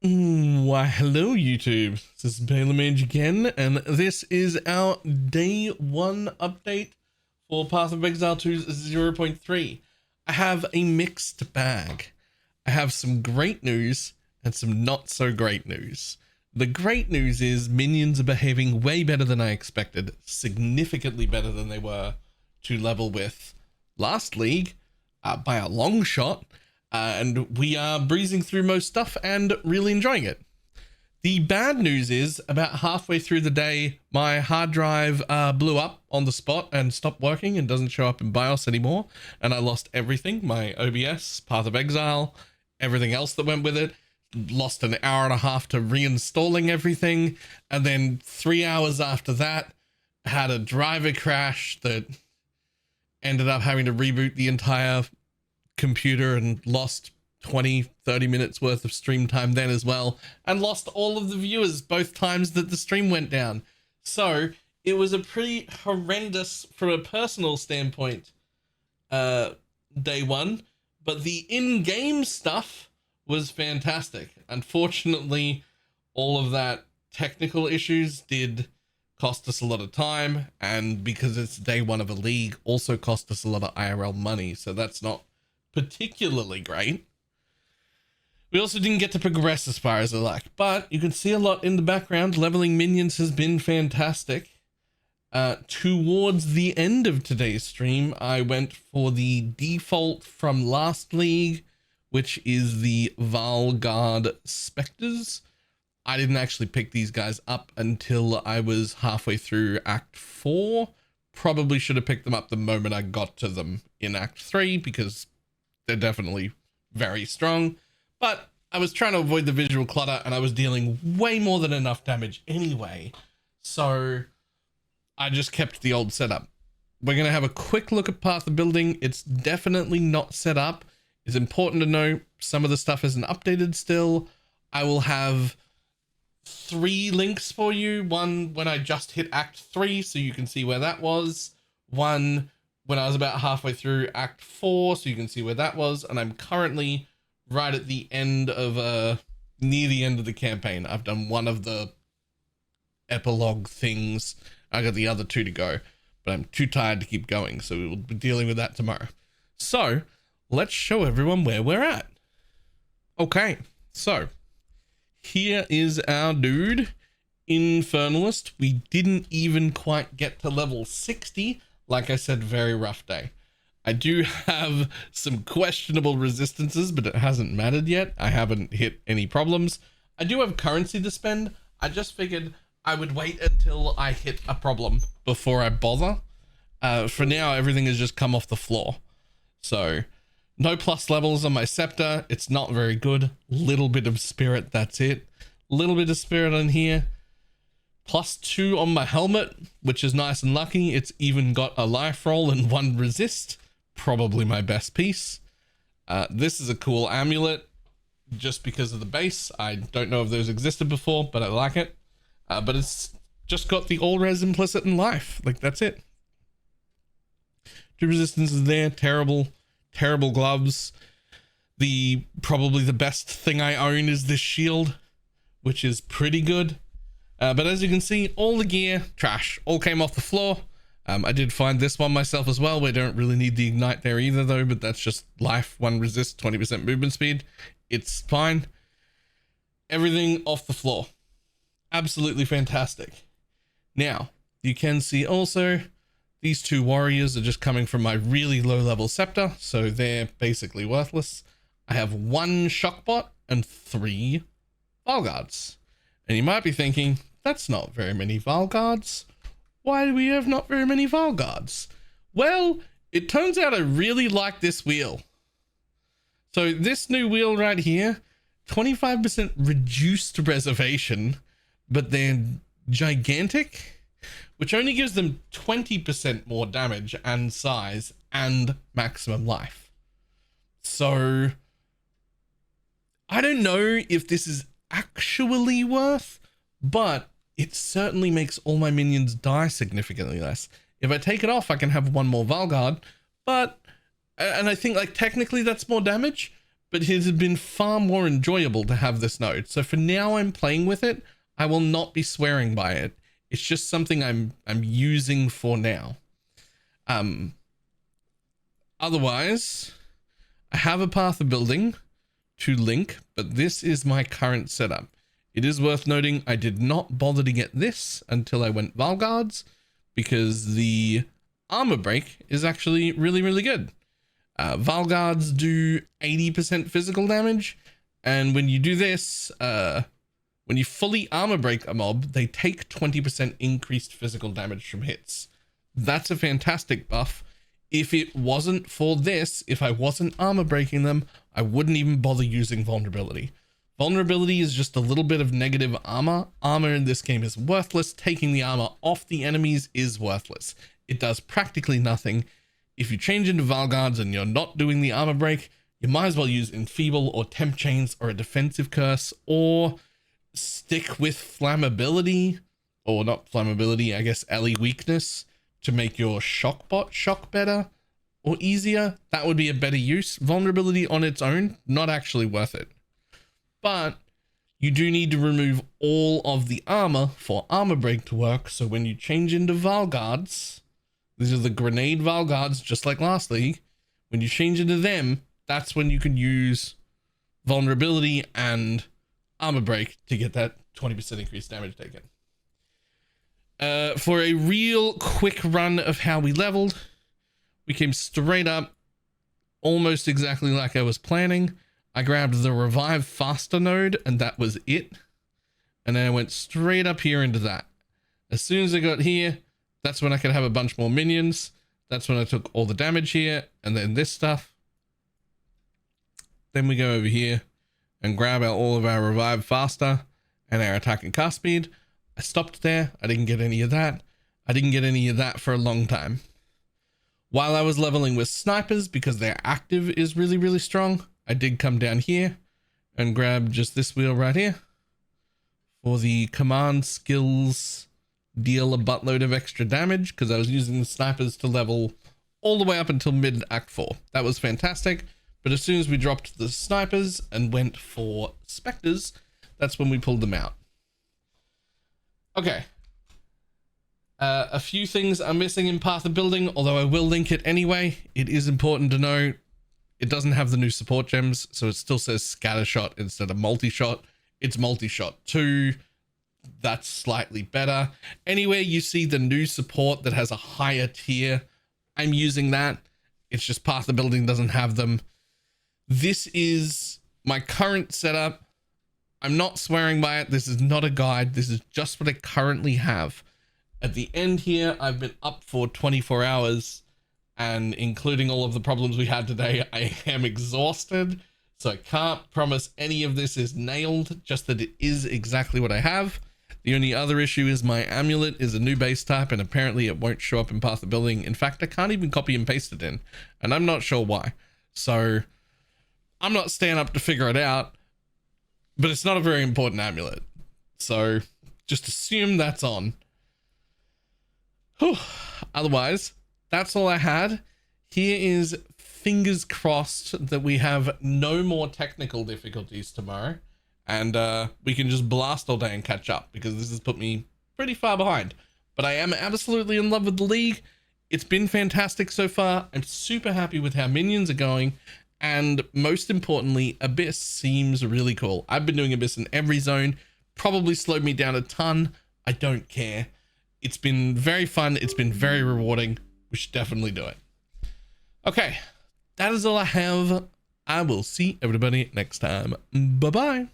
Why, hello YouTube. This is BalorMage again, and this is our day 1 update for Path of Exile 2 0.3. I have a mixed bag. I have some great news and some not so great news. The great news is minions are behaving way better than I expected, significantly better than they were to level with last league by a long shot. And we are breezing through most stuff and really enjoying it. The bad news is about halfway through the day, my hard drive blew up on the spot and stopped working and doesn't show up in BIOS anymore. And I lost everything, my OBS, Path of Exile, everything else that went with it. Lost an hour and a half to reinstalling everything. And then 3 hours after that, had a driver crash that ended up having to reboot the entire computer and lost 20-30 minutes worth of stream time then as well, and lost all of the viewers both times that the stream went down. So it was a pretty horrendous from a personal standpoint day 1, but the in-game stuff was fantastic. Unfortunately, all of that technical issues did cost us a lot of time, and because it's day 1 of a league, also cost us a lot of IRL money, so that's not particularly great. We also didn't get to progress as far as I like, but you can see a lot in the background. Leveling minions has been fantastic. Towards the end of today's stream, I went for the default from last league, which is the Valguard Spectres. I didn't actually pick these guys up until I was halfway through Act 4. Probably should have picked them up the moment I got to them in Act 3, because they're definitely very strong, but I was trying to avoid the visual clutter and I was dealing way more than enough damage anyway, so I just kept the old setup. We're going to have a quick look at Path of Building. It's definitely not set up. It's important to know some of the stuff isn't updated still. I will have 3 links for you. One when I just hit Act 3, so you can see where that was. One when I was about halfway through Act 4, so you can see where that was. And I'm currently right at the end of, near the end of the campaign. I've done one of the epilogue things. I got the other 2 to go, but I'm too tired to keep going, so we will be dealing with that tomorrow. So let's show everyone where we're at. Okay, so here is our dude, Infernalist. We didn't even quite get to level 60. Like I said, very rough day. I do have some questionable resistances, but it hasn't mattered yet. I haven't hit any problems. I do have currency to spend. I just figured I would wait until I hit a problem before I bother. For now, everything has just come off the floor. So no plus levels on my scepter. It's not very good. Little bit of spirit, that's it. Little bit of spirit on here. +2 on my helmet, which is nice and lucky. It's even got a life roll and 1 resist. Probably my best piece. This is a cool amulet just because of the base. I don't know if those existed before, but I like it. But it's just got the all res implicit in life. Like, that's it. 2 resistances there. Terrible gloves. Probably the best thing I own is this shield, which is pretty good. But as you can see, all the gear, trash, all came off the floor. I did find this one myself as well. We don't really need the ignite there either though, but that's just life, 1 resist, 20% movement speed. It's fine. Everything off the floor. Absolutely fantastic. Now, you can see also these 2 warriors are just coming from my really low level scepter, so they're basically worthless. I have 1 shockbot and 3 Valguards. And you might be thinking, that's not very many Valguards. Why do we have not very many Valguards? Well, it turns out I really like this wheel. So this new wheel right here, 25% reduced reservation, but they're gigantic, which only gives them 20% more damage and size and maximum life. So I don't know if this is actually worth, but it certainly makes all my minions die significantly less. If I take it off, I can have 1 more Valguard, but, and I think like technically that's more damage, but it has been far more enjoyable to have this node. So for now, I'm playing with it. I will not be swearing by it. It's just something I'm using for now. Otherwise, I have a path of building to link, but this is my current setup. It is worth noting I did not bother to get this until I went Valguards, because the armor break is actually really, really good. Valguards do 80% physical damage, and when you do this, when you fully armor break a mob, they take 20% increased physical damage from hits. That's a fantastic buff. If it wasn't for this, if I wasn't armor breaking them, I wouldn't even bother using vulnerability. Vulnerability is just a little bit of negative armor. Armor in this game is worthless. Taking the armor off the enemies is worthless. It does practically nothing. If you change into Valguards and you're not doing the armor break, you might as well use Enfeeble or Temp Chains or a defensive curse, or stick with flammability, or not flammability, I guess Ellie weakness, to make your shock bot shock better or easier. That would be a better use. Vulnerability on its own, not actually worth it. But you do need to remove all of the armor for armor break to work. So when you change into Valguards, these are the grenade Valguards, just like last league. When you change into them, that's when you can use vulnerability and armor break to get that 20% increased damage taken. For a real quick run of how we leveled, we came straight up, almost exactly like I was planning. I grabbed the Revive Faster node, and that was it. And then I went straight up here into that. As soon as I got here, that's when I could have a bunch more minions. That's when I took all the damage here, and then this stuff. Then we go over here and grab all of our Revive Faster and our attack and cast speed. I stopped there. I didn't get any of that. I didn't get any of that for a long time. While I was leveling with snipers, because their active is really, really strong, I did come down here and grab just this wheel right here for the command skills deal a buttload of extra damage, because I was using the snipers to level all the way up until mid Act 4. That was fantastic. But as soon as we dropped the snipers and went for specters, that's when we pulled them out. Okay. A few things are missing in Path of Building, although I will link it anyway. It is important to know it doesn't have the new support gems, so it still says scatter shot instead of multi-shot. It's multi-shot 2. That's slightly better. Anywhere you see the new support that has a higher tier, I'm using that. It's just Path of Building doesn't have them. This is my current setup. I'm not swearing by it. This is not a guide. This is just what I currently have. At the end here, I've been up for 24 hours, and including all of the problems we had today, I am exhausted. So I can't promise any of this is nailed, just that it is exactly what I have. The only other issue is my amulet is a new base type, and apparently it won't show up in Path of Building. In fact, I can't even copy and paste it in, and I'm not sure why. So I'm not staying up to figure it out, but it's not a very important amulet. So just assume that's on. Whew. Otherwise, that's all I had. Here is fingers crossed that we have no more technical difficulties tomorrow, and we can just blast all day and catch up, because this has put me pretty far behind. But I am absolutely in love with the league. It's been fantastic so far. I'm super happy with how minions are going, and most importantly, Abyss seems really cool. I've been doing Abyss in every zone, probably slowed me down a ton. I don't care. It's been very fun. It's been very rewarding. We should definitely do it. Okay, that is all I have. I will see everybody next time. Bye-bye.